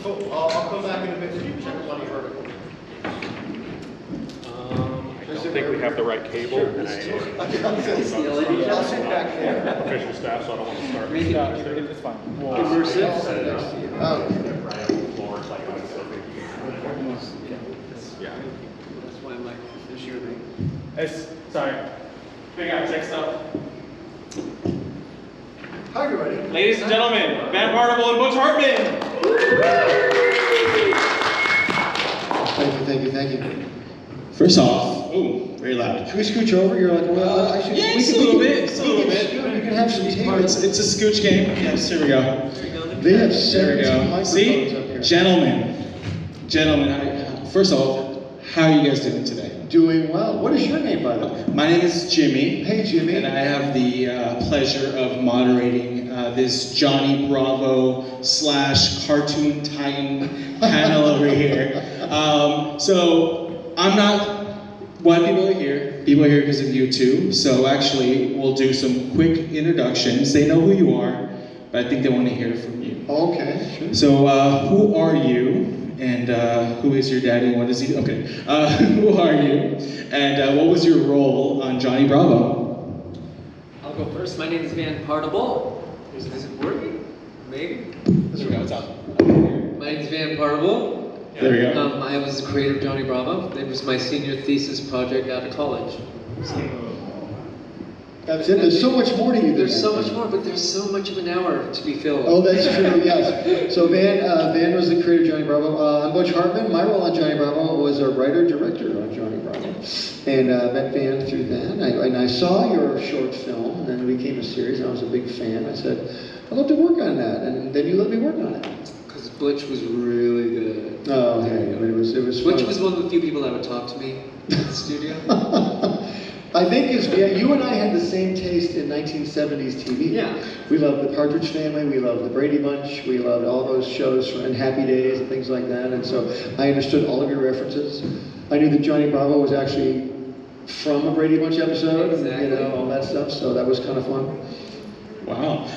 Cool. I'll come back in a bit so you can check on your vertical. I don't think we have the right cable. Sure. And I'll sit back there. professional staff, so I don't want to start. It's fine. Immersive. Yeah. That's why my issue thing. Sorry. Big out tech stuff. Hi, everybody. Ladies and gentlemen, Van Partible and Butch Hartman. Thank you. First off, ooh, very loud. Should we scooch over? You're like, well, I should. Yeah, just a little bit. You can have some tables. It's a scooch game. Yes, here we go. They have There we 17 go. microphones See, up here. gentlemen. First off, how are you guys doing today? Doing well. What is your name, by the way? My name is Jimmy. Hey, Jimmy. And I have the pleasure of moderating this Johnny Bravo / Cartoon Titan panel over here. So I'm not why people are here. People are here because of you too. So actually, we'll do some quick introductions. They know who you are, but I think they want to hear from you. Okay, sure. So who are you? And who is your daddy? What does he do? Okay. Who are you? And what was your role on Johnny Bravo? I'll go first. My name is Van Partible. Is it working? Maybe. There we go. What's up? My name is Van Partible. There we go. I was the creator of Johnny Bravo. It was my senior thesis project out of college. That's it. There's so much more to you than There's that. so much more, but there's so much of an hour to be filled. Oh, that's true, yes. So Van was the creator of Johnny Bravo. I'm Butch Hartman. My role on Johnny Bravo was a writer-director on Johnny Bravo. And met Van through that. And I saw your short film, and then it became a series, and I was a big fan. I said, I'd love to work on that. And then you let me work on it. Because Butch was really good. Oh, hey, but it was Butch fun. was one of the few people that would talk to me at the studio. I think you and I had the same taste in 1970s TV. Yeah. We loved the Partridge Family, we loved the Brady Bunch, we loved all those shows and Happy Days and things like that. And so I understood all of your references. I knew that Johnny Bravo was actually from a Brady Bunch episode, Exactly. and all that stuff. So that was kind of fun. Wow.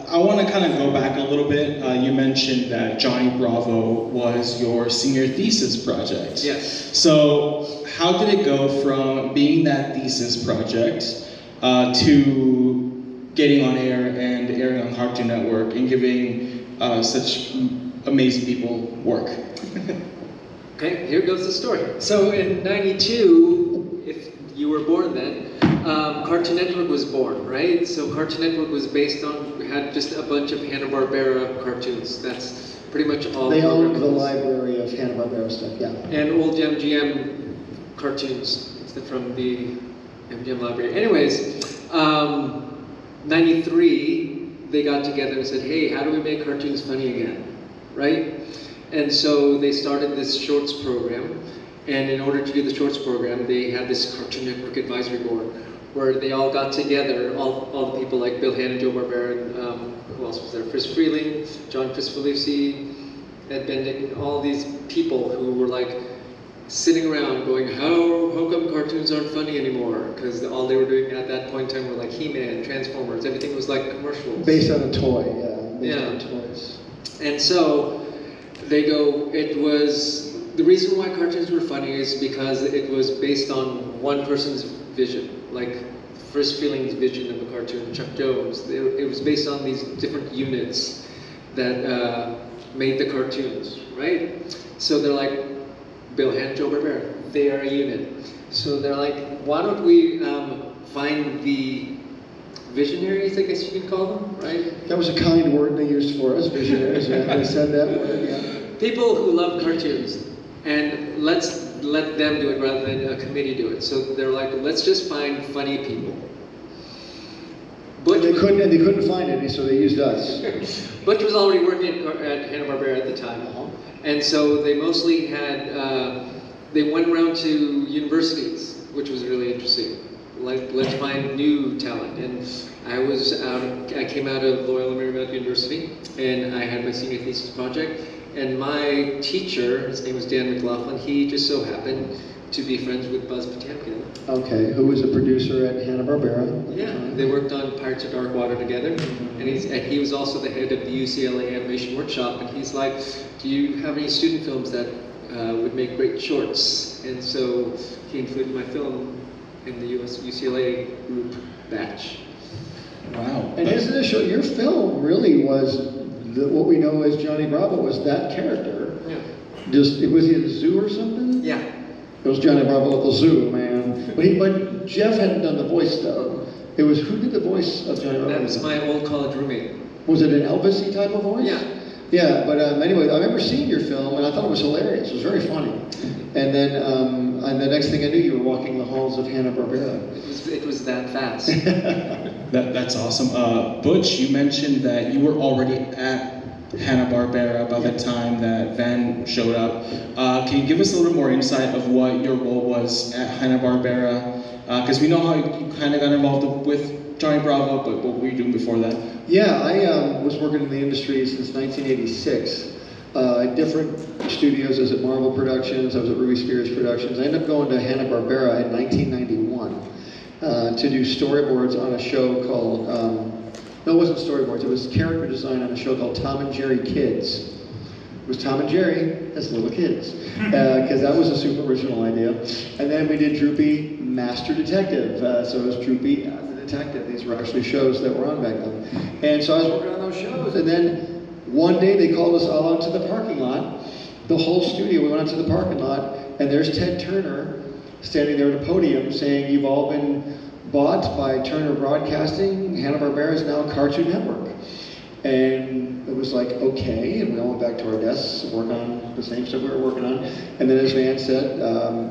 I want to kind of go back a little bit. You mentioned that Johnny Bravo was your senior thesis project. Yes. So how did it go from being that thesis project to getting on air and airing on Cartoon Network and giving such amazing people work? Okay, here goes the story. So in '92, if you were born then, Cartoon Network was born, right? So Cartoon Network was based on, had just a bunch of Hanna-Barbera cartoons. That's pretty much all. They owned the programs. library of Hanna-Barbera stuff, yeah. And old MGM cartoons from the MGM library. Anyways, 93, they got together and said, hey, how do we make cartoons funny again, right? And so they started this shorts program. And in order to do the shorts program, they had this Cartoon Network advisory board where they all got together, all the people like Bill Hanna, Joe Barbera, and who else was there? Chris Freeling, John Cristoforetti, Ed Bendick, all these people who were like sitting around going, how come cartoons aren't funny anymore? Because all they were doing at that point in time were like He-Man, Transformers, everything was like commercials. Based on a toy, yeah. Based on toys. And so they go, the reason why cartoons were funny is because it was based on one person's vision, like Chris Freeling's vision of a cartoon, Chuck Jones. It was based on these different units that made the cartoons, right? So they're like, Bill Hanna, Joe Barbera, they are a unit. So they're like, why don't we find the visionaries, I guess you can call them, right? That was a kind word they used for us, visionaries. Yeah, they said that word, yeah. People who love cartoons, and let's let them do it rather than a committee do it. So they're like, let's just find funny people. They couldn't find any, so they used us. Butch was already working at Hanna-Barbera at the time. And so they mostly had, they went around to universities, which was really interesting. Like, let's find new talent. And I came out of Loyola Marymount University, and I had my senior thesis project. And my teacher, his name was Dan McLaughlin, he just so happened to be friends with Buzz Potemkin. Okay, who was a producer at Hanna-Barbera? Yeah, they worked on Pirates of Dark Water together, and he was also the head of the UCLA Animation Workshop, and he's like, do you have any student films that would make great shorts? And so he included my film in the UCLA group batch. Wow. And his initial, your film really was what we know as Johnny Bravo was that character. Yeah. Was he at the zoo or something? Yeah. It was Johnny Bravo at the zoo, man. But Jeff hadn't done the voice though. It was, who did the voice of Johnny Bravo? That was my old college roommate. Was it an Elvis-y type of voice? Yeah. Yeah, but anyway, I remember seeing your film and I thought it was hilarious. It was very funny. And then and the next thing I knew, you were walking the halls of Hanna-Barbera. It was that fast. That's awesome. Butch, you mentioned that you were already at Hanna-Barbera by the time that Van showed up. Can you give us a little more insight of what your role was at Hanna-Barbera? Because we know how you kind of got involved with Johnny Bravo, but what were you doing before that? Yeah, I was working in the industry since 1986. At different studios. I was at Marvel Productions, I was at Ruby Spears Productions. I ended up going to Hanna-Barbera in 1991 to do storyboards on a show called, no, it wasn't storyboards, it was character design on a show called Tom and Jerry Kids. It was Tom and Jerry as little kids, because that was a super original idea. And then we did Droopy Master Detective, so it was Droopy the Detective. These were actually shows that were on back then. And so I was working on those shows, and then one day they called us all out to the parking lot. The whole studio, we went out to the parking lot, and there's Ted Turner standing there at a podium saying, you've all been bought by Turner Broadcasting. Hanna-Barbera is now a Cartoon Network. And it was like, okay, and we all went back to our desks, work on the same stuff we were working on. And then as Van said,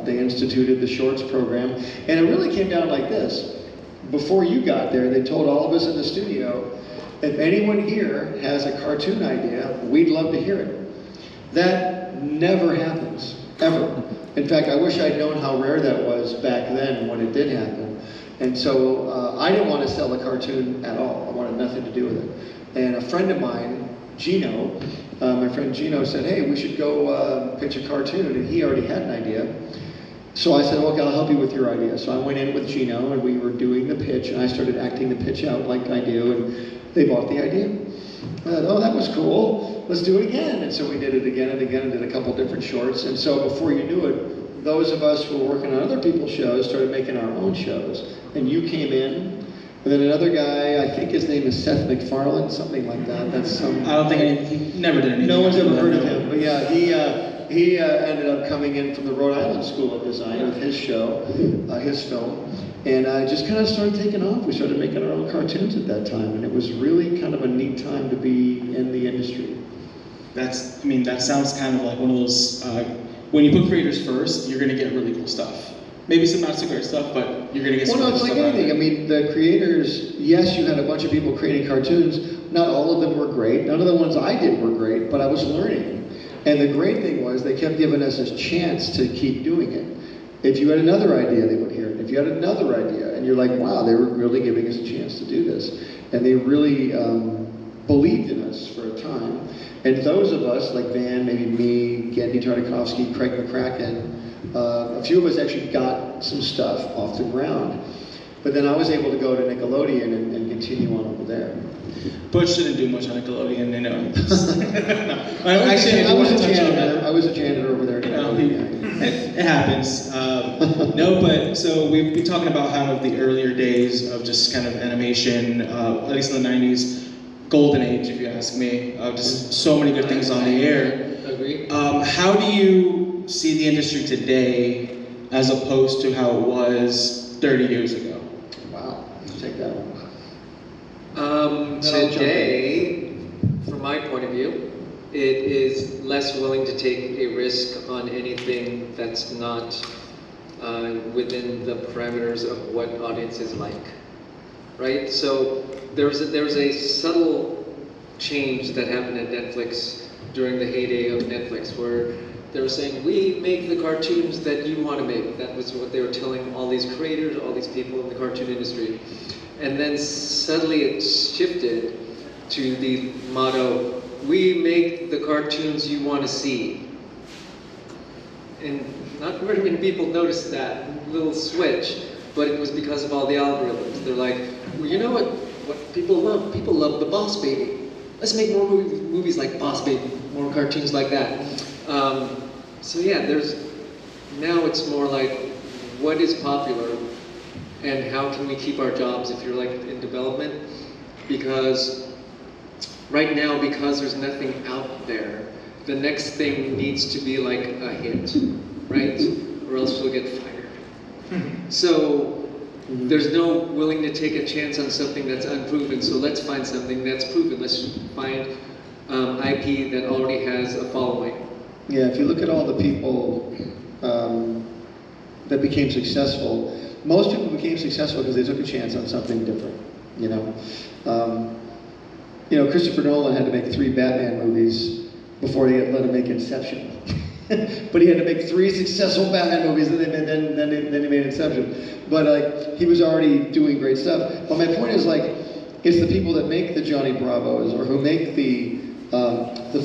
they instituted the shorts program. And it really came down like this. Before you got there, they told all of us in the studio, if anyone here has a cartoon idea, we'd love to hear it. That never happens, ever. In fact, I wish I'd known how rare that was back then when it did happen. And so I didn't want to sell a cartoon at all. I wanted nothing to do with it. And a friend of mine, Gino, my friend Gino said, hey, we should go pitch a cartoon. And he already had an idea. So I said, okay, I'll help you with your idea. So I went in with Gino and we were doing the pitch and I started acting the pitch out like I do. And they bought the idea. I thought, oh, that was cool. Let's do it again. And so we did it again and again and did a couple different shorts. And so before you knew it, those of us who were working on other people's shows started making our own shows. And you came in. And then another guy, I think his name is Seth MacFarlane, something like that. That's some. I don't think he never did anything. No one's ever heard of him. But yeah, he ended up coming in from the Rhode Island School of Design with his show, his film. And I just kind of started taking off. We started making our own cartoons at that time, and it was really kind of a neat time to be in the industry. That sounds kind of like one of those, when you put creators first, you're gonna get really cool stuff. Maybe some not so great stuff, but you're gonna get some Well, no, cool it's like stuff out of anything. it. I mean, the creators, yes, you had a bunch of people creating cartoons. Not all of them were great. None of the ones I did were great, but I was learning. And the great thing was they kept giving us a chance to keep doing it. If you had another idea, they would hear it. If you had another idea, and you're like, wow, they were really giving us a chance to do this. And they really believed in us for a time. And those of us, like Van, maybe me, Gendy Tartakovsky, Craig McCracken, a few of us actually got some stuff off the ground. But then I was able to go to Nickelodeon and continue on over there. Butch didn't do much on Nickelodeon, they know. I was a janitor over there. It happens. No, but so we've been talking about how of the earlier days of just kind of animation, at least in the 90s, golden age, if you ask me. Just so many good things on the air. Agree. How do you see the industry today as opposed to how it was 30 years ago? Wow, take that one. Today, from my point of view, it is less willing to take a risk on anything that's not within the parameters of what audiences like, right? So there's a subtle change that happened at Netflix during the heyday of Netflix, where they were saying, we make the cartoons that you want to make. That was what they were telling all these creators, all these people in the cartoon industry. And then suddenly it shifted to the motto, we make the cartoons you want to see. And not very many people noticed that little switch, but it was because of all the algorithms. They're like, well, you know what people love? People love the Boss Baby. Let's make more movies like Boss Baby, more cartoons like that. So yeah, now it's more like, what is popular and how can we keep our jobs if you're like in development? Because right now, because there's nothing out there, the next thing needs to be like a hit, right? Or else we'll get fired. So there's no willing to take a chance on something that's unproven, so let's find something that's proven. Let's find IP that already has a following. Yeah, if you look at all the people that became successful, most people became successful because they took a chance on something different, you know? Christopher Nolan had to make 3 Batman movies before he let him make Inception. But he had to make 3 successful Batman movies, and then he made Inception. But he was already doing great stuff. But my point is, it's the people that make the Johnny Bravos, or who make the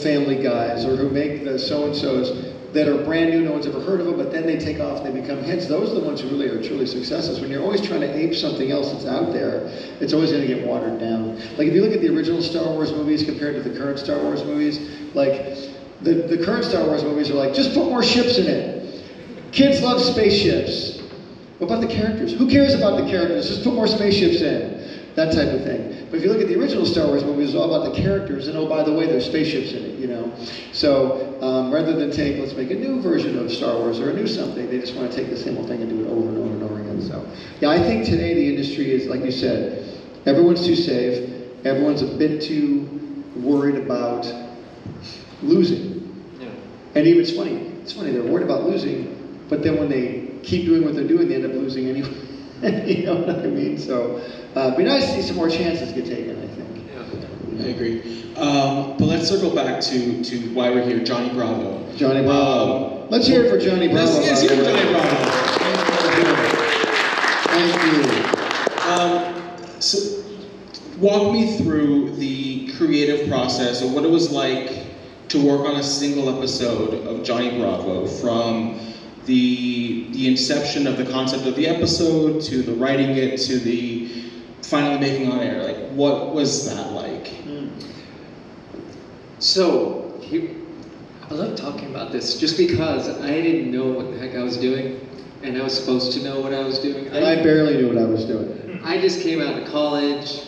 Family Guys, or who make the so-and-sos that are brand new, no one's ever heard of them, but then they take off and they become hits. Those are the ones who really are truly successes. When you're always trying to ape something else that's out there, it's always going to get watered down. Like if you look at the original Star Wars movies compared to the current Star Wars movies, the current Star Wars movies are like, just put more ships in it. Kids love spaceships. What about the characters? Who cares about the characters? Just put more spaceships in. That type of thing. But if you look at the original Star Wars movies, it's all about the characters, and oh, by the way, there's spaceships in it, you know? So rather than let's make a new version of Star Wars or a new something, they just want to take the same old thing and do it over and over and over again. So yeah, I think today the industry is, like you said, everyone's too safe, everyone's a bit too worried about losing. Yeah. And even it's funny, they're worried about losing, but then when they keep doing what they're doing, they end up losing anyway. You know what I mean? So it'd be nice to see some more chances get taken, I think. Yeah, I agree. But let's circle back to why we're here, Johnny Bravo. Johnny Bravo. Let's hear it for Johnny Bravo. Let's hear it for Johnny Bravo. Thank you. So walk me through the creative process of what it was like to work on a single episode of Johnny Bravo, from the inception of the concept of the episode, to the writing it, to the finally making on air. Like, what was that like? So, I love talking about this just because I didn't know what the heck I was doing, and I was supposed to know what I was doing. And I barely knew what I was doing. I just came out of college,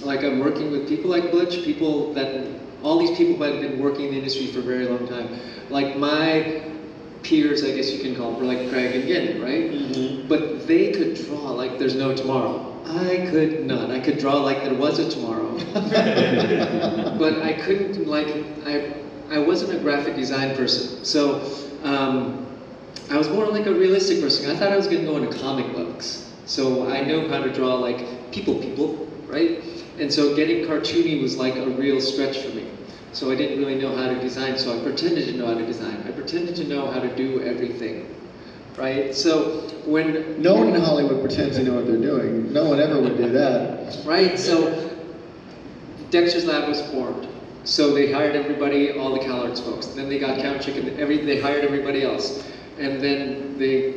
I'm working with people like Butch, all these people that have been working in the industry for a very long time. Like my peers, I guess you can call them, were like Craig and Genny, right? Mm-hmm. But they could draw like there's no tomorrow. I could not. I could draw like there was a tomorrow. But I couldn't, I wasn't a graphic design person. So I was more like a realistic person. I thought I was going to go into comic books. So I know how to draw like people, right? And so getting cartoony was like a real stretch for me. So I didn't really know how to design, so I pretended to know how to design. I pretended to know how to do everything, right? So when... No one in Hollywood pretends to know what they're doing. No one ever would do that. Right, so Dexter's Lab was formed. So they hired everybody, all the CalArts folks. Then they got Count Chicken, they hired everybody else. And then they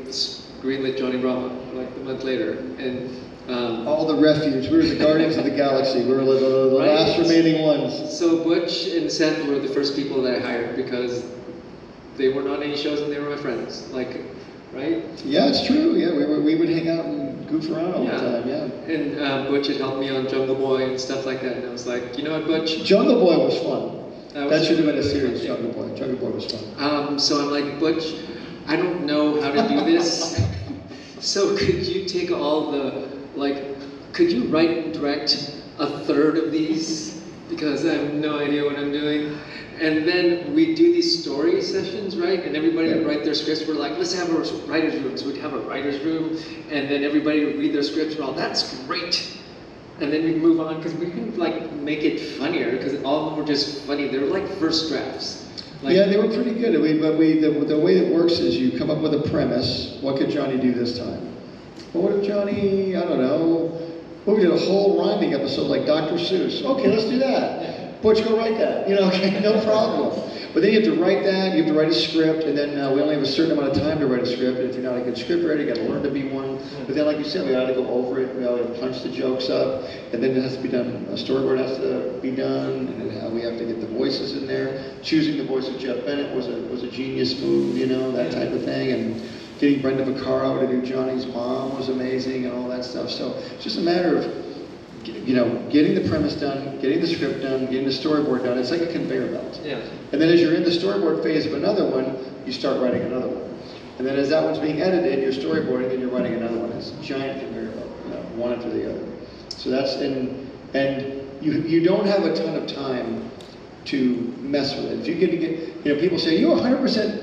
greenlit Johnny Bravo, like a month later. And all the refuge. We were the Guardians of the Galaxy. We were the right? last remaining ones. So Butch and Seth were the first people that I hired because they weren't on any shows and they were my friends. Right? Yeah, it's true. Yeah, we would hang out and goof around all the time. Yeah. And Butch had helped me on Jungle Boy and stuff like that. And I was like, you know what, Butch? Jungle Boy was fun. That should have been a series. Jungle Boy. Jungle Boy was fun. So I'm like, Butch, I don't know how to do this. So could you take all the could you write and direct a third of these? Because I have no idea what I'm doing. And then we do these story sessions, right? And everybody would write their scripts. We're like, let's have a writer's room. So we'd have a writer's room, and then everybody would read their scripts. We're all, that's great. And then we'd move on, because we couldn't make it funnier, because all of them were just funny. They were like first drafts. Yeah, they were pretty good. The way it works is you come up with a premise. What could Johnny do this time? Well, what if Johnny, I don't know, we did a whole rhyming episode like Dr. Seuss. Okay, let's do that. Butch, go write that. Okay, no problem. But then you have to write that, you have to write a script, and then we only have a certain amount of time to write a script, and if you're not a good script writer, you got to learn to be one. But then, like you said, we got to go over it, we got to punch the jokes up, and then it has to be done, a storyboard has to be done, and then we have to get the voices in there. Choosing the voice of Jeff Bennett was a genius move, you know, that type of thing, and getting Brenda Vaccaro to do Johnny's mom was amazing, and all that stuff. So it's just a matter of, you know, getting the premise done, getting the script done, getting the storyboard done. It's like a conveyor belt. Yeah. And then as you're in the storyboard phase of another one, you start writing another one. And then as that one's being edited, you're storyboarding and you're writing another one. It's a giant conveyor belt, you know, one after the other. So that's, and you don't have a ton of time to mess with it. If you get, you know, people say, you're 100%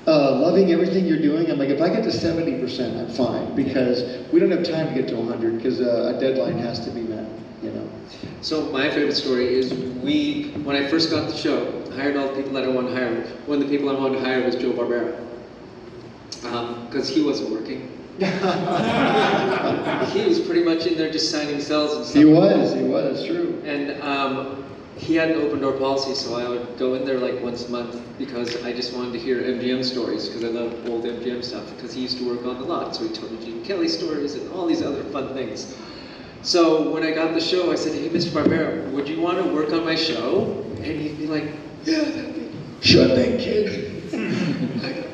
loving everything you're doing. I'm like, if I get to 70%, I'm fine, because we don't have time to get to 100, because a deadline has to be met, you know. So my favorite story is when I first got the show, I hired all the people that I wanted to hire. One of the people I wanted to hire was Joe Barbera, because he wasn't working. He was pretty much in there just signing cells and stuff. He was, it's true. And he had an open door policy, so I would go in there like once a month because I just wanted to hear MGM stories, because I love old MGM stuff, because he used to work on the lot, so he told me Gene Kelly stories and all these other fun things. So when I got the show, I said, hey, Mr. Barbera, would you want to work on my show? And he'd be like, yeah, that'd be... Sure thing, kid.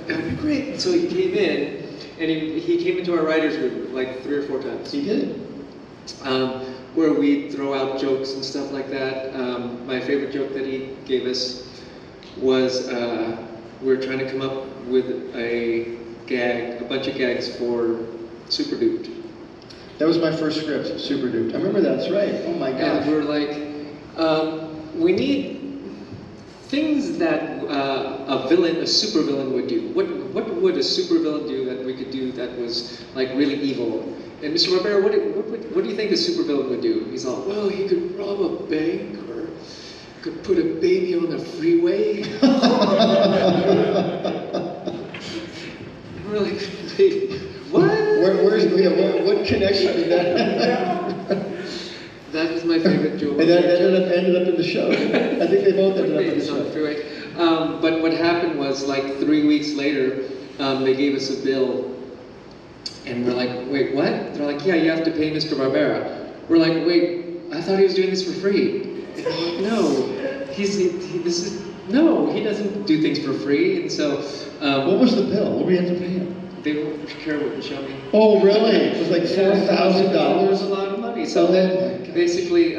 That'd be great. So he came in, and he came into our writer's room like 3 or 4 times. He did. Where we throw out jokes and stuff like that. My favorite joke that he gave us was we were trying to come up with a bunch of gags for Super Duped. That was my first script, Super Duped. I remember that's right. Oh my gosh. And we were like, we need things that a super villain would do. What would a super villain do that we could do that was like really evil? And Mr. Barbera, what do you think a supervillain would do? He's all, well, he could rob a bank, or could put a baby on a freeway. We're like, what? What connection did that? That was my favorite joke. And that ended up in the show. I think they both ended up in the Babies on the show. freeway. But what happened was, like 3 weeks later, they gave us a bill. And we're like, wait, what? They're like, yeah, you have to pay Mr. Barbera. We're like, wait, I thought he was doing this for free. No, no, he doesn't do things for free. And so, what was the bill? What did we have to pay him? they wouldn't care what show me. Oh, really? It was like $4,000? It was a lot of money. So then, basically,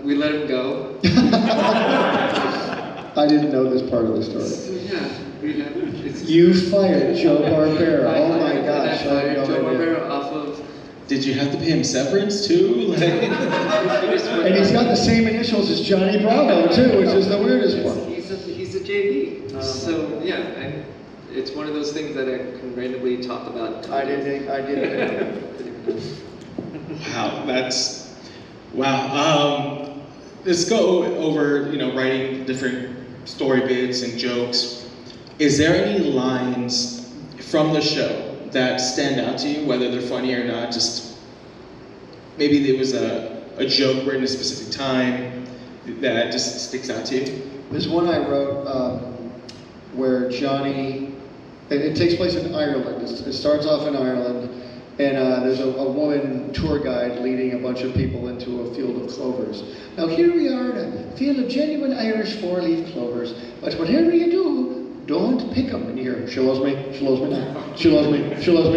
we let him go. I didn't know this part of the story. So, yeah. You fired Joe Barbera. Oh my gosh. I fired Joe Barbera off of... Did you have to pay him severance too? And he's got the same initials as Johnny Bravo too, which is the weirdest part. He's a JB. So yeah, it's one of those things that I can randomly talk about. I didn't. Wow, wow. Let's go over, writing different story bits and jokes. Is there any lines from the show that stand out to you, whether they're funny or not? Just maybe there was a joke written at a specific time that just sticks out to you? There's one I wrote where Johnny, it takes place in Ireland. It starts off in Ireland, and there's a woman tour guide leading a bunch of people into a field of clovers. Now here we are in a field of genuine Irish four-leaf clovers, but whatever you do, don't pick them. And you hear, she loves me now, she loves me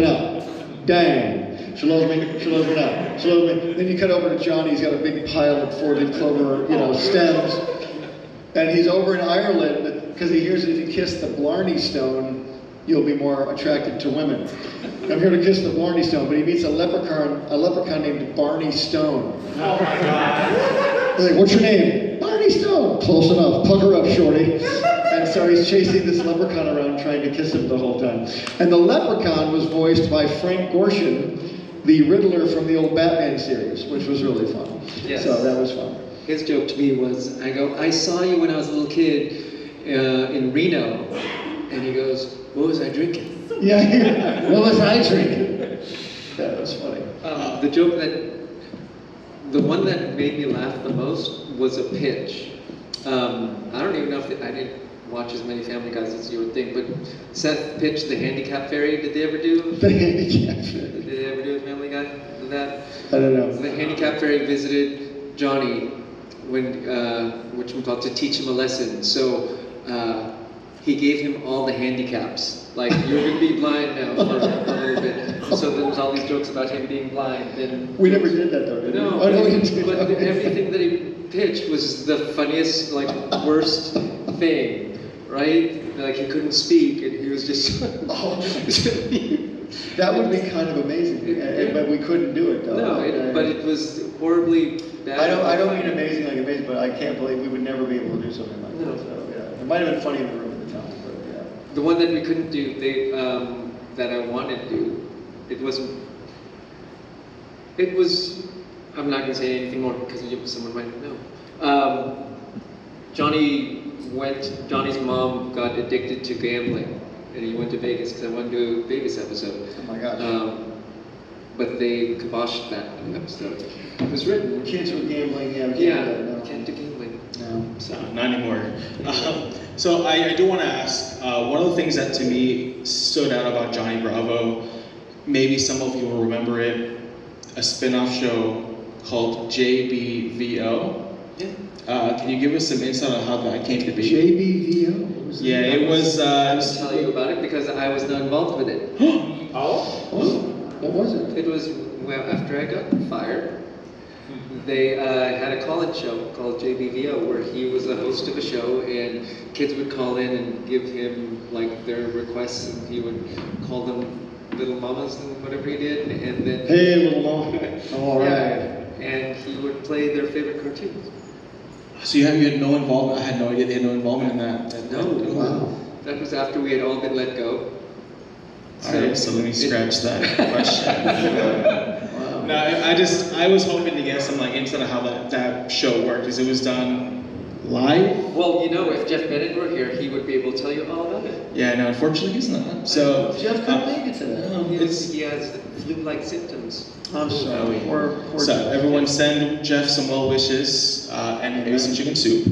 now. Dang, she loves me now, she loves me. Then you cut over to Johnny, he's got a big pile of four-leaf clover, stems. And he's over in Ireland because he hears that if you kiss the Blarney Stone, you'll be more attracted to women. I'm here to kiss the Blarney Stone, but he meets a leprechaun named Barney Stone. Oh my God. He's like, what's your name? Barney Stone. Close enough, pucker up, shorty. And so he's chasing this leprechaun around trying to kiss him the whole time. And the leprechaun was voiced by Frank Gorshin, the Riddler from the old Batman series, which was really fun. Yes. So that was fun. His joke to me was, I saw you when I was a little kid in Reno. And he goes, what was I drinking? Yeah, what was I drinking? That was funny. The one that made me laugh the most was a pitch. I don't even know if I didn't watch as many Family Guys as you would think, but Seth pitched the handicap fairy. Did they ever do? The handicap fairy. Did they ever do a Family Guy? Did that? I don't know. The handicap fairy visited Johnny when, to teach him a lesson. So he gave him all the handicaps. Like, you're going to be blind now for a little bit. And so there was all these jokes about him being blind. And We never did that though, did we? no, Oh, no, we didn't. but everything that he pitched was the funniest, like, worst thing, right? Like, he couldn't speak, and he was just... Oh. That would be kind of amazing, but we couldn't do it though. No, but it was horribly bad. I don't mean amazing like amazing, but I can't believe we would never be able to do something like No. that. So yeah, it might have been funny in the room at the time, but yeah. The one that we couldn't do, that I wanted to do, it was, I'm not going to say anything more because someone might know. Johnny's mom got addicted to gambling, and he went to Vegas because I wanted to do a Vegas episode. Oh my gosh. But they kiboshed that episode. It was written. Kids were gambling, yeah. Can't do gambling. No. So, not anymore. So I do want to ask, one of the things that to me stood out about Johnny Bravo, maybe some of you will remember it, a spin-off show called JBVO. Yeah. Can you give us some insight on how that came to be? JBVO? What was that? Yeah, it was... I will tell you about it because I was not involved with it. Oh? What was it? It was, well, after I got fired, they had a call-in show called JBVO where he was the host of a show and kids would call in and give him like their requests and he would call them little mamas and whatever he did and then... Hey, little mom. All right. Yeah, and he would play their favorite cartoons. So you had no involvement? I had no idea they had no involvement in that. No. Wow. That was after we had all been let go. Alright, so let me scratch that question. Wow. No, I was hoping to get some like insight on how that show worked, because it was done live. Well, you know, if Jeff Bennett were here, he would be able to tell you all about it. Yeah, no, unfortunately he's not. So Jeff couldn't make it to that. He has flu-like symptoms. I'm sorry. Poor So Jeff. everyone send Jeff some well wishes and maybe some chicken soup.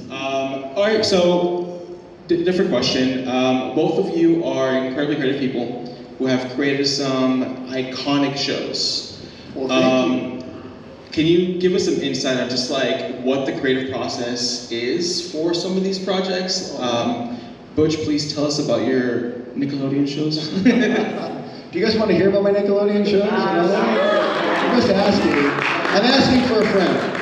All right, so different question. Both of you are incredibly creative people who have created some iconic shows. Well, thank you. Can you give us some insight on just like what the creative process is for some of these projects? Butch, please tell us about your Nickelodeon shows. Do you guys want to hear about my Nickelodeon shows? I'm just asking. I'm asking for a friend.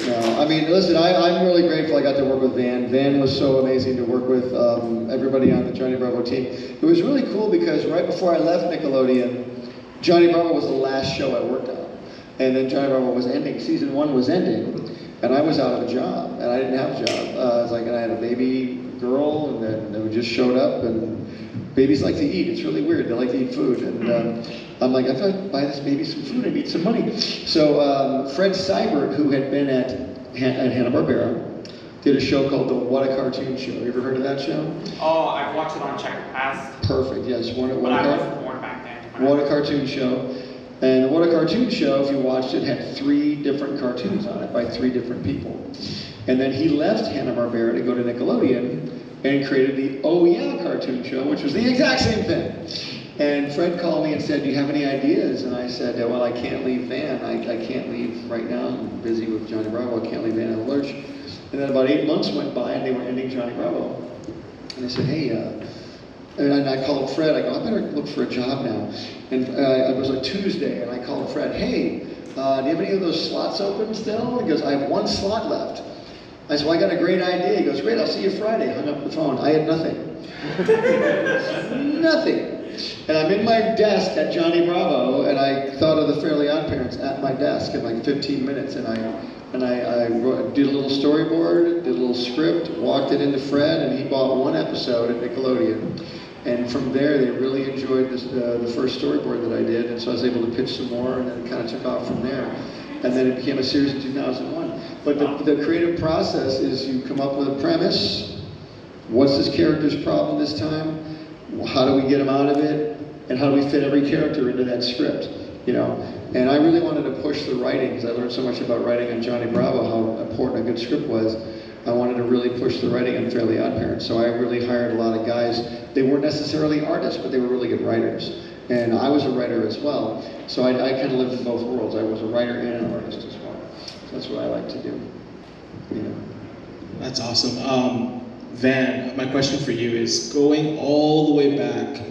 No, I mean, listen, I'm really grateful I got to work with Van. Van was so amazing to work with everybody on the Johnny Bravo team. It was really cool because right before I left Nickelodeon, Johnny Bravo was the last show I worked on. And then Johnny Bravo was ending, season 1 was ending, and I was out of a job, and I didn't have a job. It's like, and I had a baby girl, and then they just showed up, and babies like to eat. It's really weird. They like to eat food, and I'm like, I thought I'd buy this baby some food. I need some money. So Fred Seibert, who had been at Hanna-Barbera, did a show called the What a Cartoon Show. You ever heard of that show? Oh, I've watched it on Checker Pass, Perfect. Yes. but I wasn't born back then. What a Cartoon Show. And the What a Cartoon Show, if you watched it, had 3 different cartoons on it by 3 different people. And then he left Hanna-Barbera to go to Nickelodeon and created the Oh Yeah Cartoon Show, which was the exact same thing. And Fred called me and said, do you have any ideas? And I said, well, I can't leave Van. I can't leave right now. I'm busy with Johnny Bravo. I can't leave Van in the lurch. And then about 8 months went by and they were ending Johnny Bravo. And I said, hey, and I called Fred, I go, I better look for a job now. And it was a Tuesday, and I called Fred, hey, do you have any of those slots open still? He goes, I have 1 slot left. I said, well, I got a great idea. He goes, great, I'll see you Friday. I hung up the phone. I had nothing. Nothing. And I'm in my desk at Johnny Bravo, and I thought of the Fairly Odd Parents at my desk in like 15 minutes, and I did a little storyboard, did a little script, walked it into Fred, and he bought 1 episode at Nickelodeon. And from there, they really enjoyed this, the first storyboard that I did, and so I was able to pitch some more, and then it kind of took off from there. And then it became a series in 2001. But the creative process is you come up with a premise. What's this character's problem this time? How do we get him out of it? And how do we fit every character into that script? You know, and I really wanted to push the writing because I learned so much about writing on Johnny Bravo, how important a good script was. I wanted to really push the writing on Fairly Odd Parents. So I really hired a lot of guys. They weren't necessarily artists, but they were really good writers. And I was a writer as well. So I kind of lived in both worlds. I was a writer and an artist as well. So that's what I like to do. You know. That's awesome. Van, my question for you is, going all the way back,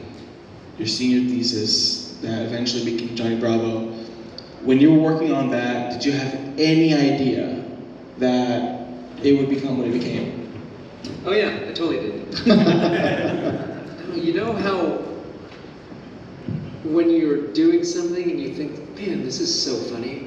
your senior thesis that eventually became Johnny Bravo, when you were working on that, did you have any idea that it would become what it became? Oh yeah, I totally did. You know how when you're doing something and you think, man, this is so funny?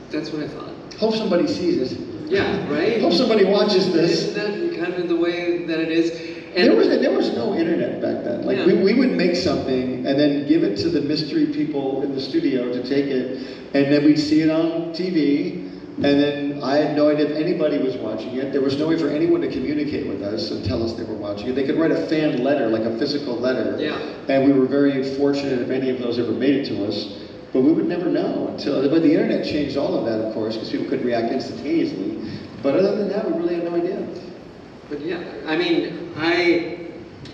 That's what I thought. Hope somebody sees it. Yeah, right? Hope somebody watches this. Isn't that kind of the way that it is? And There was no internet back then. Like Yeah. we would make something and then give it to the mystery people in the studio to take it, and then we'd see it on TV, and then I had no idea if anybody was watching it. There was no way for anyone to communicate with us and tell us they were watching it. They could write a fan letter, like a physical letter, Yeah. and we were very fortunate if any of those ever made it to us. But we would never know until, but the internet changed all of that, of course, because people could react instantaneously. But other than that, we really had no idea. But yeah, I mean, I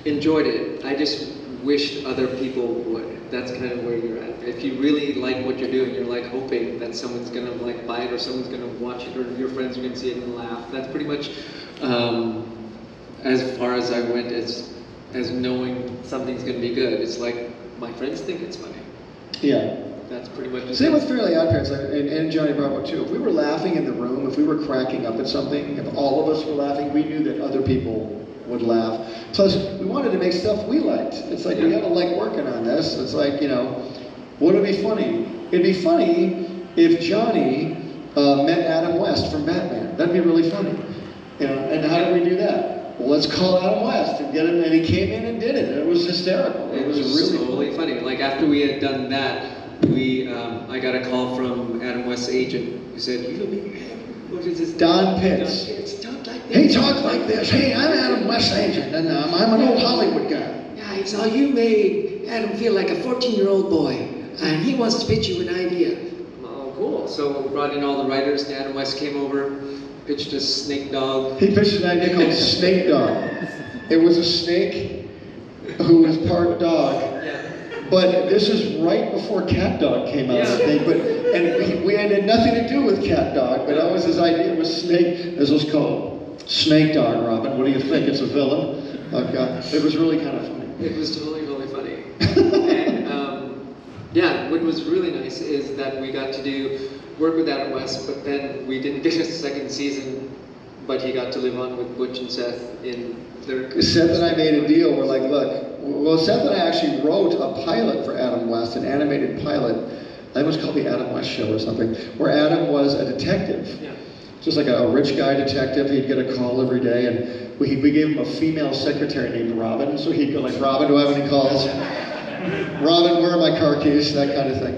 enjoyed it. I just wished other people would. That's kind of where you're at. If you really like what you're doing, you're like hoping that someone's gonna like buy it, or someone's gonna watch it, or your friends are gonna see it and laugh. That's pretty much as far as I went as knowing something's gonna be good. It's like my friends think it's funny. Yeah. That's pretty much it. Same with Fairly Odd Parents, like, and Johnny Bravo too. If we were laughing in the room, if we were cracking up at something, if all of us were laughing, we knew that other people would laugh. Plus, we wanted to make stuff we liked. It's like, we gotta like working on this. It's like, you know, what would be funny? It'd be funny if Johnny met Adam West from Batman. That'd be really funny. You know, and how did we do that? Well, let's call Adam West and get him, and he came in and did it, and it was hysterical. It was really funny. Like after we had done that, I got a call from Adam West's agent who said, what is this? Don Pitts. Don Pitts, talk like this. Hey, talk like this. Hey, I'm Adam West's agent, and I'm an old Hollywood guy. Yeah, he saw you made Adam feel like a 14-year-old boy, and he wants to pitch you an idea. Oh, cool. So we brought in all the writers, and Adam West came over, pitched a snake dog. He pitched an idea called Snake Dog. It was a snake who was part dog. Yeah. But this is right before Cat Dog came out, I think. And we had nothing to do with Cat Dog, but that was his idea. It was Snake. This was called Snake Dog, Robin. What do you think? It's a villain. Okay. It was really kind of funny. It was totally, really funny. And yeah, what was really nice is that we got to work with Adam West, but then we didn't get a second season, but he got to live on with Butch and Seth in their... Seth and I made a deal. We're like, look, well, Seth and I actually wrote a pilot for Adam West, an animated pilot. I think it was called The Adam West Show or something, where Adam was a detective. Yeah. Just like a rich guy detective. He'd get a call every day, and we gave him a female secretary named Robin. So he'd go like, Robin, do I have any calls? Robin, where are my car keys? That kind of thing.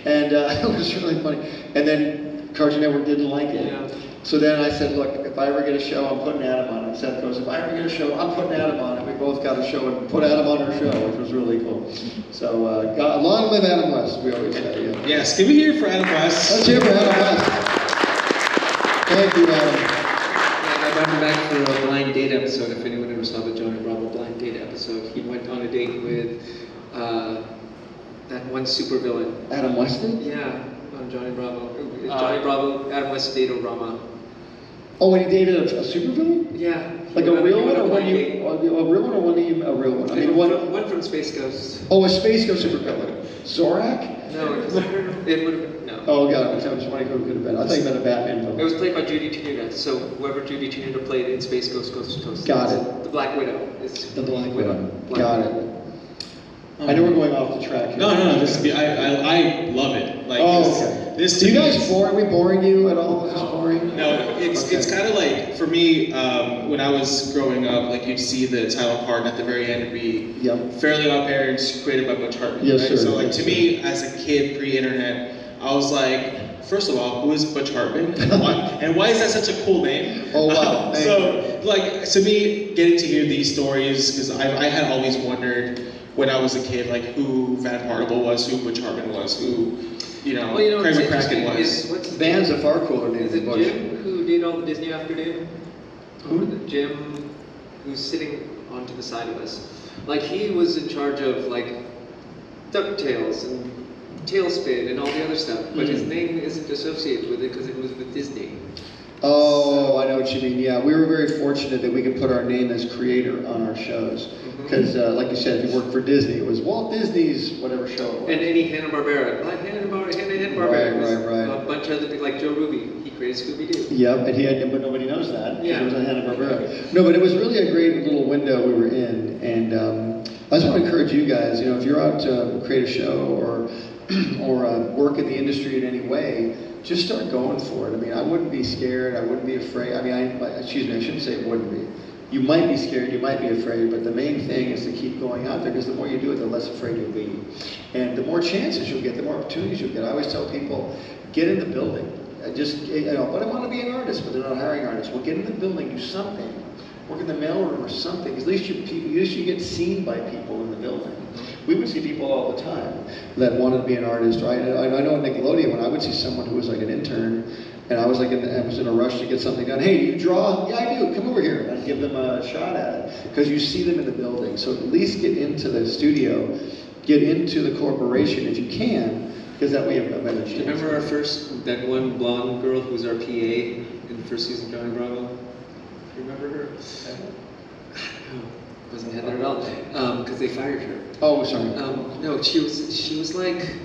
And it was really funny. And then Cartoon Network didn't like it. Yeah. So then I said, look, if I ever get a show, I'm putting Adam on it. And Seth goes, if I ever get a show, I'm putting Adam on it. We both got a show and put Adam on our show, which was really cool. So long live Adam West, we always say. Yeah. Yes, can we hear for Adam West? Let's hear for Adam West. Thank you, Adam. I brought him back for a blind date episode. If anyone ever saw the Johnny Bravo blind date episode, he went on a date with that one supervillain. Adam Weston? Yeah, on Johnny Bravo. Johnny Bravo, Adam West dated Rama. Oh, when he dated a supervillain? Yeah. Like a real one, or one a real one, or one you a real one? I mean, one from Space Ghost. Oh, a Space Ghost supervillain. Zorak? No, it would have been, no. Oh, God, I was wondering who it could have been. I thought you meant a Batman It villain. was played by Judy Tenuta, so whoever Judy Tenuta played in Space Ghost, Ghost, Ghost. Got it. The Black Widow. Is The Black Widow. Black Got Widow. it. I know we're going off the track here. No, I love it. Like, Oh, this, okay. this Do to you me guys is- bore? Are we boring you at all? Is this boring? No, it's kind of like, for me, when I was growing up, like you'd see the title card and at the very end it'd be Yep. Fairly Odd Parents, created by Butch Hartman. Yes, right? sir. So like Yes, to sir. me, as a kid, pre-internet, I was like, first of all, who is Butch Hartman? And why is that such a cool name? Oh, wow. Thank So like, to me, getting to hear these stories, because I had always wondered when I was a kid, like who Van Partible was, who Butch Hartman was, who, Well, Craig what's McCracken interesting was. is, what's Van's a far cooler name Is than it Butch. Jim who did all the Disney afternoon? Who? Jim, who's sitting onto the side of us. Like, he was in charge of, like, DuckTales and Tailspin and all the other stuff, but his name isn't associated with it because it was with Disney. Oh, I know what you mean. Yeah, we were very fortunate that we could put our name as creator on our shows. Because, like you said, if you worked for Disney, it was Walt Disney's whatever show it was. And any Hanna-Barbera. Like Hanna-Barbera. Right. A bunch of other people, like Joe Ruby, he created Scooby-Doo. Yep, and he had, but nobody knows that. Yeah. It was on Hanna-Barbera. No, but it was really a great little window we were in. And I just want to encourage you guys, you know, if you're out to create a show or work in the industry in any way, just start going for it. I mean, I wouldn't be scared. I wouldn't be afraid. I mean, I shouldn't say it wouldn't be. You might be scared, you might be afraid, but the main thing is to keep going out there, because the more you do it, the less afraid you'll be. And the more chances you'll get, the more opportunities you'll get. I always tell people, get in the building. But I want to be an artist, but they're not hiring artists. Well, get in the building, do something. Work in the mailroom or something. At least you get seen by people in the building. We would see people all the time that wanted to be an artist, right? I know at Nickelodeon, when I would see someone who was like an intern, and I was in a rush to get something done. Hey, do you draw? Yeah, I do. Come over here. And I'd give them a shot at it, because you see them in the building. So at least get into the studio, get into the corporation if you can, because that way you have a better chance. Remember that one blonde girl who was our PA in the first season of Johnny Bravo? Remember her? No, wasn't Heather at all, because they fired her. Oh, sorry. No, she was like,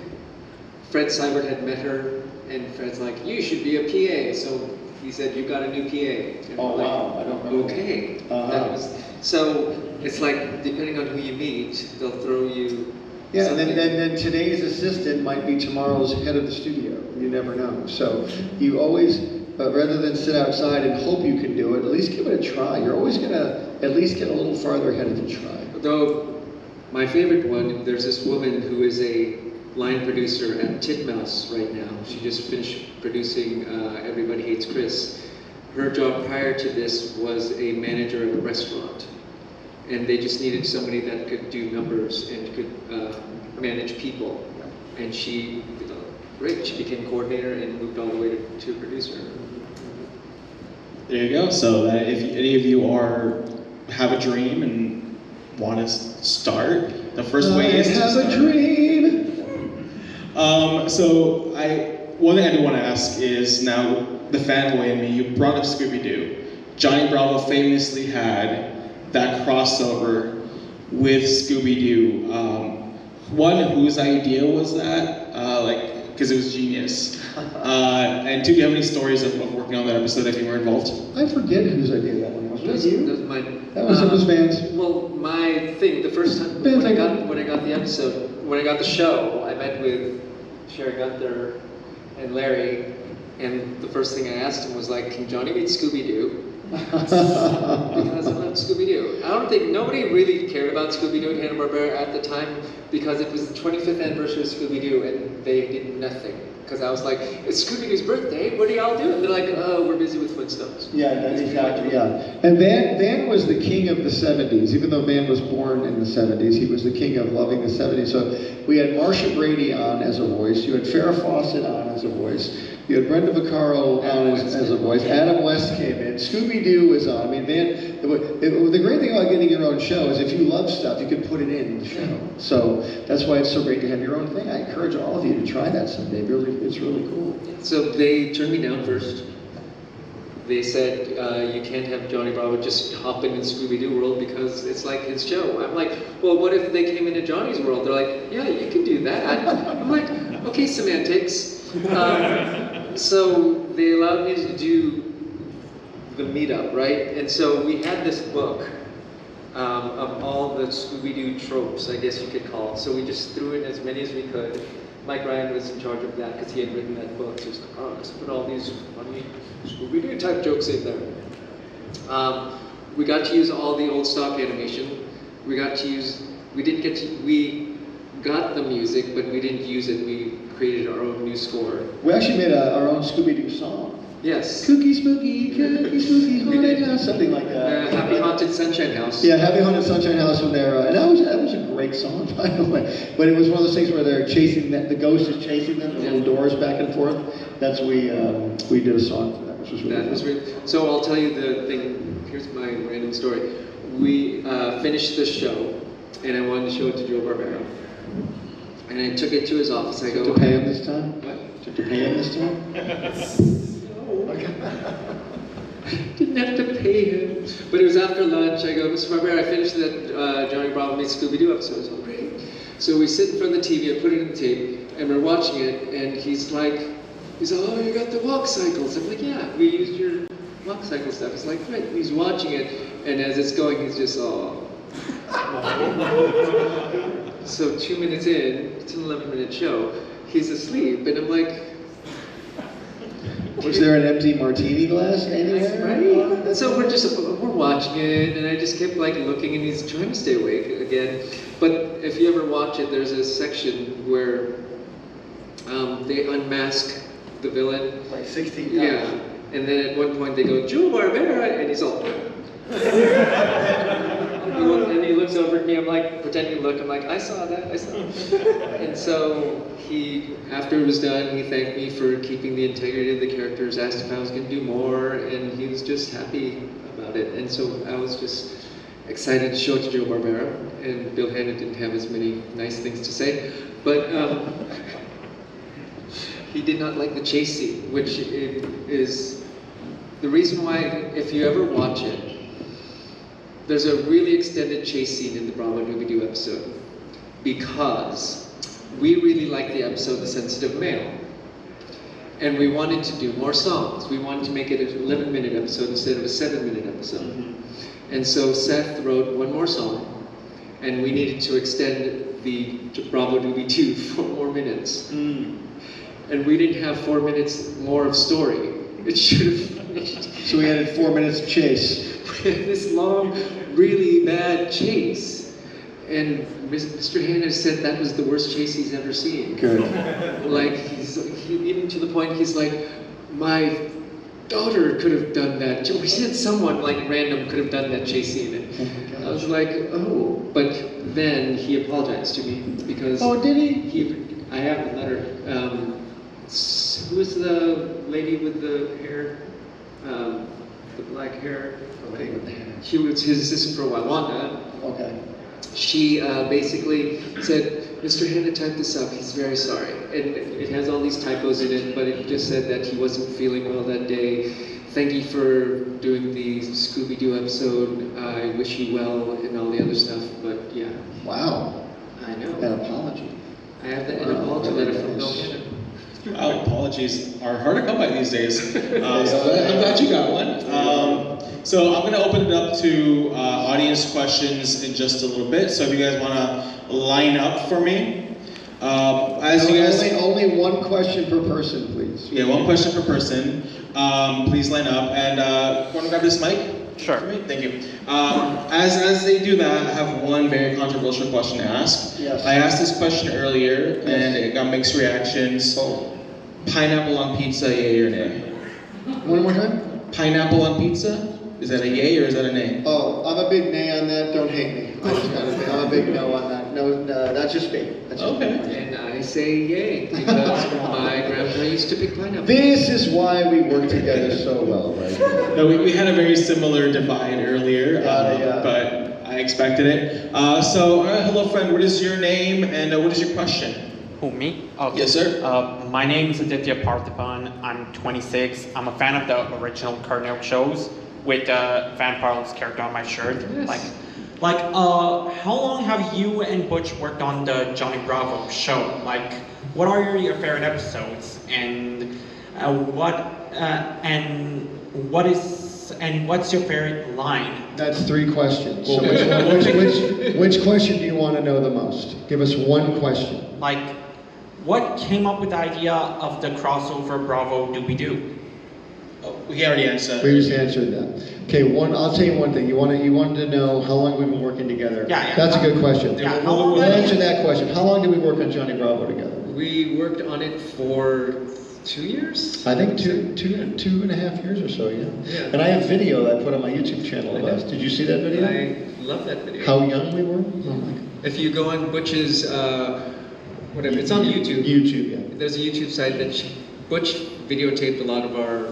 Fred Seibert had met her, and Fred's like, you should be a PA. So he said, you got a new PA. And Oh, we're like, wow, I don't remember. Okay. Uh-huh. So it's like, depending on who you meet, they'll throw you. Yeah, and then today's assistant might be tomorrow's head of the studio. You never know. So you always, rather than sit outside and hope you can do it, at least give it a try. You're always gonna at least get a little farther ahead if you try. Though, my favorite one, there's this woman who is a line producer at Titmouse right now. She just finished producing Everybody Hates Chris. Her job prior to this was a manager at a restaurant. And they just needed somebody that could do numbers and could manage people. And she, great, she became coordinator and moved all the way to producer. There you go. So if any of you have a dream and want to start, the first way is to have start. a dream. One thing I do want to ask is, now the fanboy in me, you brought up Scooby-Doo. Johnny Bravo famously had that crossover with Scooby-Doo. One, whose idea was that? Because it was genius. And two, do you have any stories of working on that episode if you were involved? I forget whose idea that one was. Was it you? That was mine. That was Van's. Well, my thing, the first time when I got the episode, when I got the show, I met with Sherry Gunther and Larry, and the first thing I asked him was like, "Can Johnny meet Scooby-Doo?" Because I love Scooby-Doo. I don't think nobody really cared about Scooby-Doo and Hanna-Barbera at the time, because it was the 25th anniversary of Scooby-Doo and they did nothing. Because I was like, it's Scooby-Doo's birthday, what are y'all doing? They're like, oh, we're busy with Flintstones. Yeah, that's exactly, yeah. And Van was the king of the 70s. Even though Van was born in the 70s, he was the king of loving the 70s. So we had Marsha Brady on as a voice. You had Farrah Fawcett on as a voice. You had Brenda Vaccaro on as a voice. Adam West came in. Scooby-Doo was on. I mean, Van, the great thing about getting your own show is if you love stuff, you can put it in the show. So that's why it's so great to have your own thing. I encourage all of you to try that someday. It's really cool. So they turned me down first. They said, you can't have Johnny Bravo just hop in Scooby-Doo world because it's like his show. I'm like, well, what if they came into Johnny's world? They're like, yeah, you can do that. I'm like, okay, semantics. So they allowed me to do the meetup, right? And so we had this book of all the Scooby-Doo tropes, I guess you could call it. So we just threw in as many as we could. Mike Ryan was in charge of that because he had written that book. So he was like, oh, let's put all these funny Scooby-Doo type jokes in there. We got to use all the old stock animation. We got the music, but we didn't use it. We created our own new score. We actually made our own Scooby-Doo song. Yes. Cookie Spooky, Haunted House, something like that. Happy Haunted Sunshine House. Yeah, Happy Haunted Sunshine House from there. And that was a great song, by the way. But it was one of those things where they're chasing, the ghost is chasing them, the little doors back and forth. That's we did a song for that. which was really That was fun. really, so I'll tell you the thing, here's my random story. We finished the show, and I wanted to show it to Joe Barbera. And I took it to his office, I go... To pay him this time? What? To pay him this time? No. Didn't have to pay him. But it was after lunch, I go, Mr. Barbera, I finished that Johnny Bravo meets Scooby-Doo episode, it was all great. So we sit in front of the TV, I put it in the tape, and we're watching it, and he's like, oh, you got the walk cycles. I'm like, yeah, we used your walk cycle stuff. He's like, great. He's watching it, and as it's going, he's just, oh. So 2 minutes in, it's an 11-minute show, he's asleep, and I'm like... Was there an empty martini glass anywhere? Right? And so we're watching it, and I just kept like looking, and he's trying to stay awake again. But if you ever watch it, there's a section where they unmask the villain. Like 16 times. Yeah. And then at one point they go, Joe Barbera, and he's all... and he looks over at me, I'm like, pretending to look, I'm like, I saw that. And so he, after it was done, he thanked me for keeping the integrity of the characters, asked if I was going to do more, and he was just happy about it. And so I was just excited to show it to Joe Barbera, and Bill Hanna didn't have as many nice things to say, but he did not like the chase scene, which is the reason why, if you ever watch it, there's a really extended chase scene in the Bravo Doobie-Doo episode, because we really liked the episode The Sensitive Male. And we wanted to do more songs. We wanted to make it an 11-minute episode instead of a 7-minute episode. And so Seth wrote one more song, and we needed to extend the Bravo Doobie-Doo 4 more minutes. And we didn't have 4 minutes more of story. It should have... So we added 4 minutes of chase. This long, really bad chase. And Mr. Hanna said that was the worst chase he's ever seen. Good. Like, even to the point he's like, my daughter could have done that. He said someone like random could have done that chase scene. And I was like, oh. But then he apologized to me because... Oh, did he? I have the letter. Who was the lady with the hair? The black hair. She was his assistant for a while, Wanda. Okay. She basically said, Mr. Hanna typed this up, he's very sorry. And it has all these typos in it, but it just said that he wasn't feeling well that day. Thank you for doing the Scooby-Doo episode. I wish you well, and all the other stuff, but yeah. Wow. I know. An apology. I have an apology letter from Bill Hanna. Oh, apologies are hard to come by these days. So I'm glad you got one. So I'm going to open it up to audience questions in just a little bit. So if you guys want to line up for me. As you guys... Only one question per person, please. Yeah, one question per person. Please line up. And want to grab this mic? Sure. For me? Thank you. As they do that, I have one very controversial question to ask. Yes. I asked this question earlier, and it got mixed reactions. Oh. Pineapple on pizza, yay or nay? One more time? Pineapple on pizza? Is that a yay or is that a nay? Oh, I'm a big nay on that. Don't hate me. I just gotta say, I'm a big no on that. No, that's just me. That's just Okay. me. And I say yay, because my grandpa used to pick pineapple. This is why we work together so well, right? No, we had a very similar divide earlier, Yeah. but I expected it. So, hello friend, what is your name and what is your question? Who, me? Okay. Yes, sir. My name is Aditya Parthipan. I'm 26. I'm a fan of the original Carnell shows with Van Parle's character on my shirt. Yes. How long have you and Butch worked on the Johnny Bravo show? Like, what are your favorite episodes? And what's your favorite line? That's 3 questions. So Well, which question do you want to know the most? Give us one question. Like, what came up with the idea of the crossover Bravo Doobie-Doo? Oh, we already answered. We just answered that. Okay, I'll tell you one thing. You wanted to know how long we've been working together. Yeah. That's a good question. Yeah, how We'll long- answer that question. How long did we work on Johnny Bravo together? We worked on it for 2 years? I think two and a half years or so, yeah. Yeah. And I have video that I put on my YouTube channel of I know. us. Did you see that video? I love that video. How young we were? Oh my God. If you go on Butch's, whatever, it's on YouTube. YouTube, yeah. There's a YouTube site that Butch videotaped a lot of our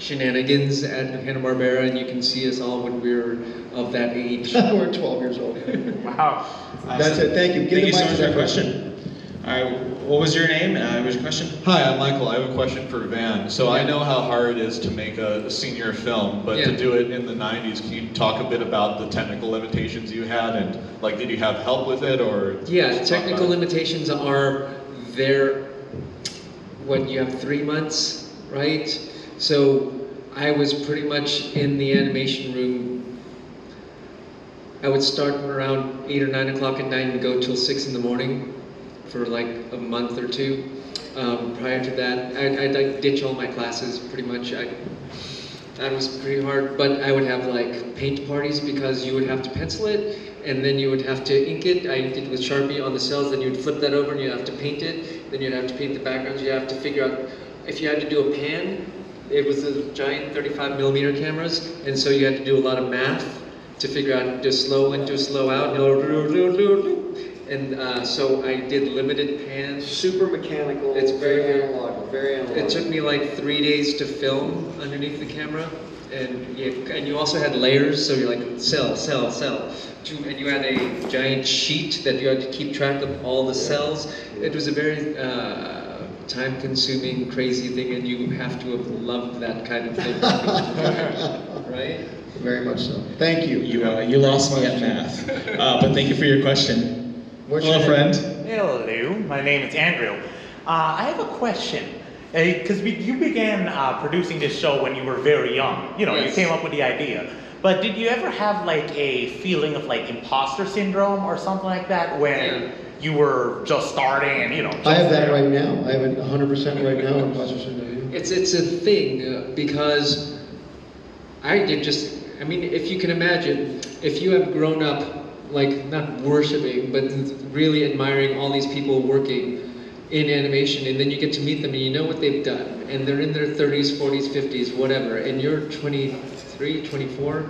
shenanigans at Hanna-Barbera, and you can see us all when we're of that age. We're 12 years old. Wow. That's it. Thank you. Thank you so mic much to for that the question. All right, what was your name? What was your question? Hi, I'm Michael. I have a question for Van. So I know how hard it is to make a senior film, but to do it in the 90s, can you talk a bit about the technical limitations you had, and like, did you have help with it, or? Yeah, technical limitations are there. What, you have 3 months, right? So I was pretty much in the animation room. I would start around 8 or 9 o'clock at night and go till 6 in the morning for like a month or two. Prior to that, I'd like ditch all my classes pretty much. That was pretty hard, but I would have like paint parties because you would have to pencil it, and then you would have to ink it. I inked it with Sharpie on the cells, then you'd flip that over and you'd have to paint it, then you'd have to paint the backgrounds. You have to figure out, if you had to do a pan, it was a giant 35mm cameras, and so you had to do a lot of math to figure out just slow in, just slow out, and so I did limited pans. Super mechanical. It's very analog. Very analog. It took me like 3 days to film underneath the camera, and you also had layers, so you're like cell. And you had a giant sheet that you had to keep track of all the cells. It was a very time-consuming, crazy thing, and you have to have loved that kind of thing, right? Very much so. Thank you. You lost me at math, but thank you for your question. What's Hello, your friend. Hello, my name is Andrew. I have a question. Because you began producing this show when you were very young. You know, Yes. you came up with the idea. But did you ever have like a feeling of like imposter syndrome or something like that when you were just starting and, you know? I have that right now. I have it 100% right now. Imposter syndrome. It's a thing because I mean, if you can imagine, if you have grown up, like, not worshiping, but really admiring all these people working in animation, and then you get to meet them and you know what they've done, and they're in their 30s, 40s, 50s, whatever, and you're 23, 24,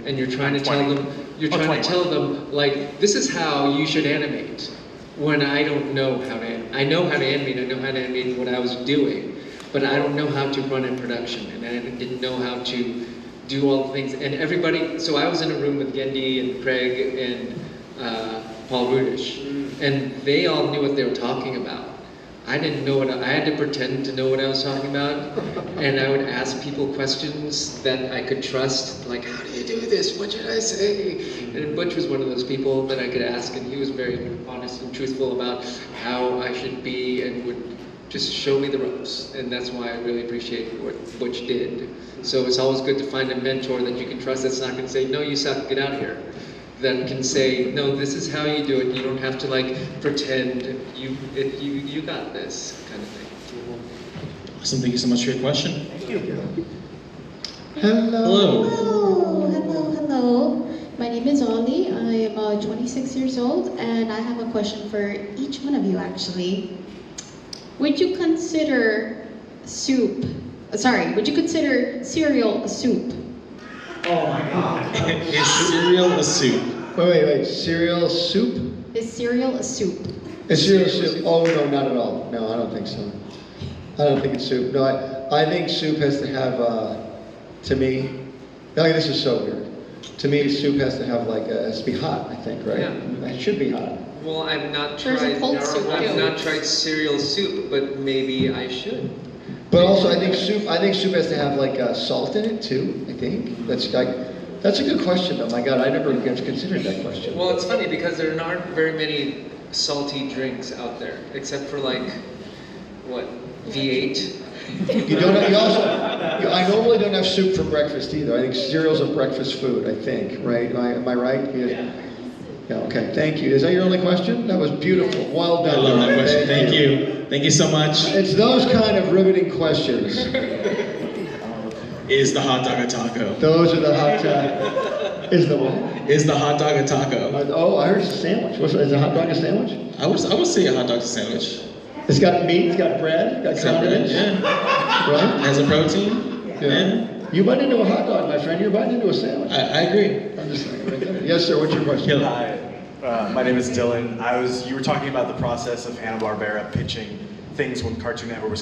and you're trying to tell them, like, this is how you should animate, when I don't know how to, I know how to animate, I know how to animate what I was doing, but I don't know how to run a production, and I didn't know how to do all the things, and everybody, so I was in a room with Gendy and Craig and Paul Rudish, and they all knew what they were talking about. I didn't know what, I had to pretend to know what I was talking about, and I would ask people questions that I could trust, like, how do you do this, what should I say? And Butch was one of those people that I could ask, and he was very honest and truthful about how I should be, and would just show me the ropes, and that's why I really appreciate what Butch did. So it's always good to find a mentor that you can trust that's not going to say, no, you suck, get out of here. That can say, no, this is how you do it. You don't have to like pretend you got this kind of thing. Awesome, thank you so much for your question. Thank you. Hello. Hello. My name is Ollie. I am 26 years old, and I have a question for each one of you, actually. Would you consider would you consider cereal a soup? Oh my God. Is cereal a soup? Wait. Cereal soup? Is cereal a soup? Is cereal soup? Oh, no, not at all. No, I don't think so. I don't think it's soup. No, I think soup has to have, to me, like, this is so weird. To me, soup has to have like, it has to be hot, I think, right? Yeah. It should be hot. Well, I've not There's a cold soup, I've too. not tried cereal soup, but maybe I should. But also, I think soup has to have like salt in it too. I think that's a good question. Oh my God, I never considered that question. Well, it's funny because there aren't very many salty drinks out there, except for like, what, V8? You don't. I normally don't have soup for breakfast either. I think cereal's a breakfast food. I think, right? Am I right? Yeah. Yeah. Okay. Thank you. Is that your only question? That was beautiful. Well done. I love that question. Thank you. Thank you so much. It's those kind of riveting questions. Is the hot dog a taco? Those are the hot. Is the what? Is the hot dog a taco? Oh, I heard it's a sandwich. Is a hot dog a sandwich? I would say a hot dog's a sandwich. It's got meat. It's got bread. It's got condiments. Yeah. Right? Has a protein. Yeah. You bite into a hot dog, my friend. You're biting into a sandwich. I agree. I'm just saying. Right there. Yes, sir. What's your question? Hi, my name is Dylan. You were talking about the process of Hanna-Barbera pitching things when Cartoon Network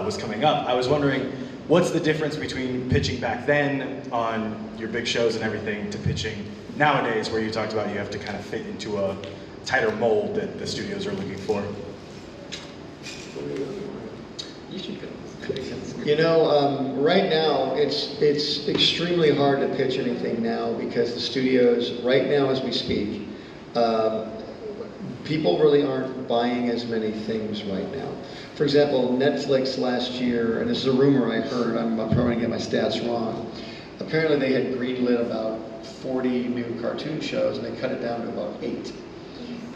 was coming up. I was wondering, what's the difference between pitching back then on your big shows and everything to pitching nowadays, where you talked about you have to kind of fit into a tighter mold that the studios are looking for? You should go. You know, right now it's extremely hard to pitch anything now because the studios, right now as we speak, people really aren't buying as many things right now. For example, Netflix last year, and this is a rumor I heard, I'm probably going to get my stats wrong, apparently they had greenlit about 40 new cartoon shows and they cut it down to about 8.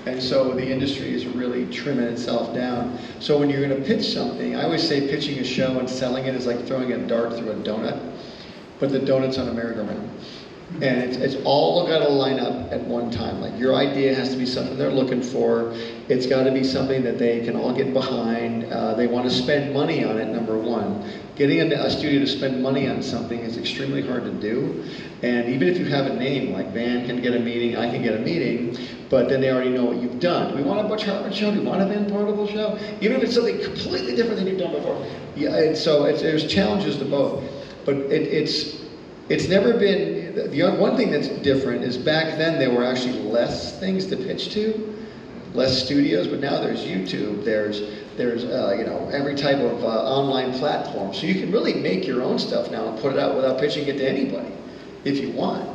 And so the industry is really trimming itself down. So when you're going to pitch something, I always say pitching a show and selling it is like throwing a dart through a donut, but the donut's on a merry-go-round. And it's all got to line up at one time. Like your idea has to be something they're looking for. It's got to be something that they can all get behind. They want to spend money on it, number one. Getting a studio to spend money on something is extremely hard to do. And even if you have a name, like Van can get a meeting, I can get a meeting, but then they already know what you've done. Do we want a Butch Hartman show? Do we want a Van Partible show? Even if it's something completely different than you've done before. Yeah, and so there's challenges to both. But it's never been, the one thing that's different is back then there were actually less things to pitch to, less studios, but now there's YouTube, there's you know, every type of online platform. So you can really make your own stuff now and put it out without pitching it to anybody, if you want.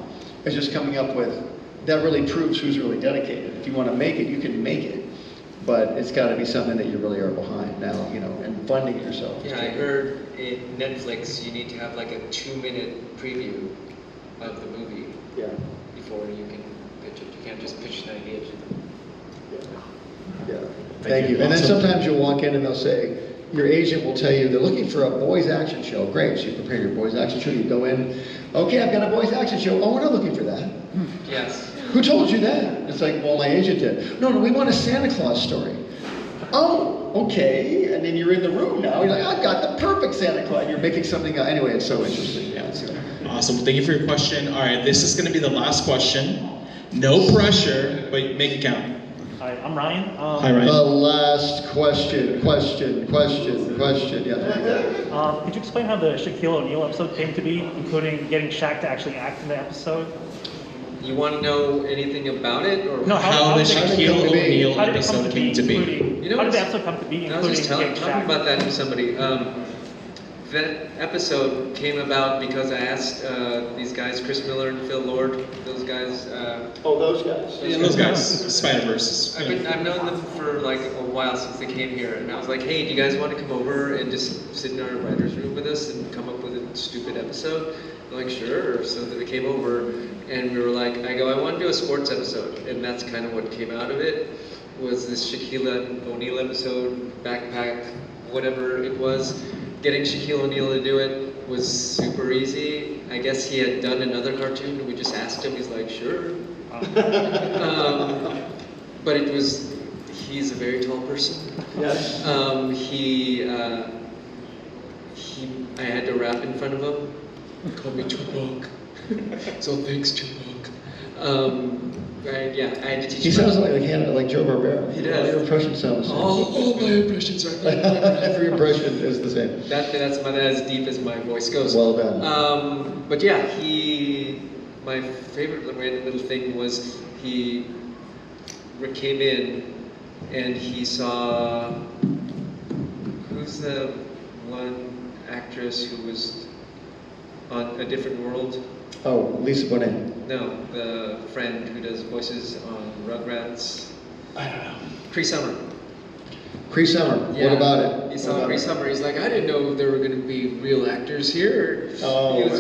It's just coming up with, that really proves who's really dedicated. If you want to make it, you can make it. But it's got to be something that you really are behind now, you know, and funding it yourself. Yeah, I heard in Netflix you need to have like a 2-minute preview of the movie before you can pitch it. You can't just pitch an idea to them. Yeah. Thank you. And then sometimes you'll walk in and they'll say, your agent will tell you they're looking for a boys action show. Great, so you prepare your boys action show. You go in, okay, I've got a boys action show. Oh, we're not looking for that. Yes. Who told you that? It's like, well, my agent did. No, we want a Santa Claus story. Oh, okay. And then you're in the room now. You're like, I've got the perfect Santa Claus. You're making something. Anyway, it's so interesting. Yeah, awesome. Thank you for your question. All right, this is going to be the last question. No pressure, but make it count. Hi, I'm Ryan. Hi, Ryan. The last question. Yeah. Could you explain how the Shaquille O'Neal episode came to be, including getting Shaq to actually act in the episode? You want to know anything about it, or no? How the Shaquille O'Neal episode came to be? You know, how did the episode come to be? I was just talking about that to somebody. That episode came about because I asked these guys, Chris Miller and Phil Lord, those guys. Those guys. Yeah, those guys. Spider-Verse. I've known them for like a while since they came here, and I was like, hey, do you guys want to come over and just sit in our writer's room with us and come up with a stupid episode? They're like, sure. So they came over, and we were like, I want to do a sports episode, and that's kind of what came out of it, was this Shaquille O'Neal episode, backpack, whatever it was. Getting Shaquille O'Neal to do it was super easy. I guess he had done another cartoon, and we just asked him, he's like, sure. But he's a very tall person. Yes. I had to rap in front of him. He called me Tupac. So thanks, Tupac. I had to teach him. He sounds like Joe Barbera. He does. Your impression sounds the same. All my impressions are every impression is the same. That's as deep as my voice goes. Well done. But yeah, my favorite random little thing was he came in and he saw, who's the one actress who was on A Different World? Oh, Lisa Bonet. No, the friend who does voices on Rugrats. I don't know. Cree Summer. Cree Summer. Yeah. What about it? He saw Cree Summer. He's like, I didn't know there were going to be real actors here. Oh, it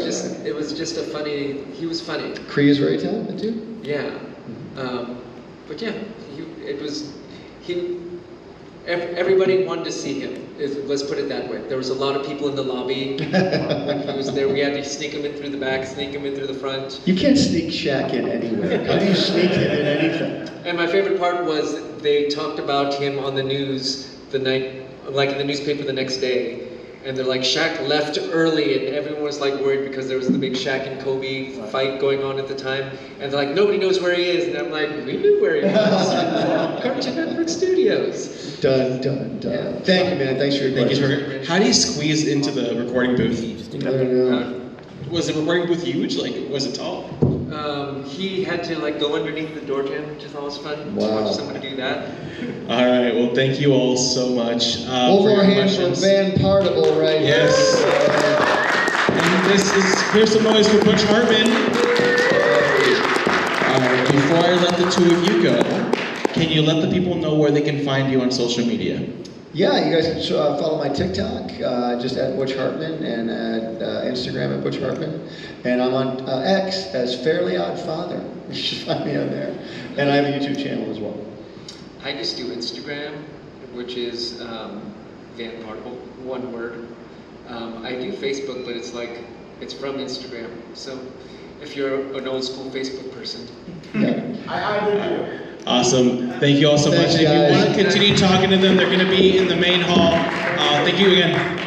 was just a funny. He was funny. Cree is very talented too. Yeah, but yeah, everybody wanted to see him. Let's put it that way. There was a lot of people in the lobby when he was there. We had to sneak him in through the back, sneak him in through the front. You can't sneak Shaq in anywhere. How do you sneak him in anything? And my favorite part was they talked about him on the news the night, like in the newspaper the next day, And they're like, Shaq left early, and everyone was like worried because there was the big Shaq and Kobe fight going on at the time. And they're like, nobody knows where he is. And I'm like, we knew where he was. Cartoon Network Studios. Done, done, done. Yeah. Thank you, man. Thanks for your Thank you, question. Sir. How do you squeeze into the recording booth? I don't know. Was the recording booth huge? Like, was it tall? He had to like go underneath the door jam, which is always fun. Wow. To watch somebody do that. All right. Well, thank you all so much for Over your our hands for questions. Van Partible right Yes. here. And here's some noise for Butch Hartman. Before I let the two of you go, can you let the people know where they can find you on social media? Yeah, you guys can follow my TikTok, just at Butch Hartman, and at Instagram at Butch Hartman. And I'm on X as Fairly Odd Father. You should find me on there. And I have a YouTube channel as well. I just do Instagram, which is Van Partible, one word. I do Facebook, but it's from Instagram. So if you're an old school Facebook person. Yeah. I do too. Awesome. Thank you all so Thanks, much. And if you guys. want to continue talking to them, they're going to be in the main hall. Thank you again.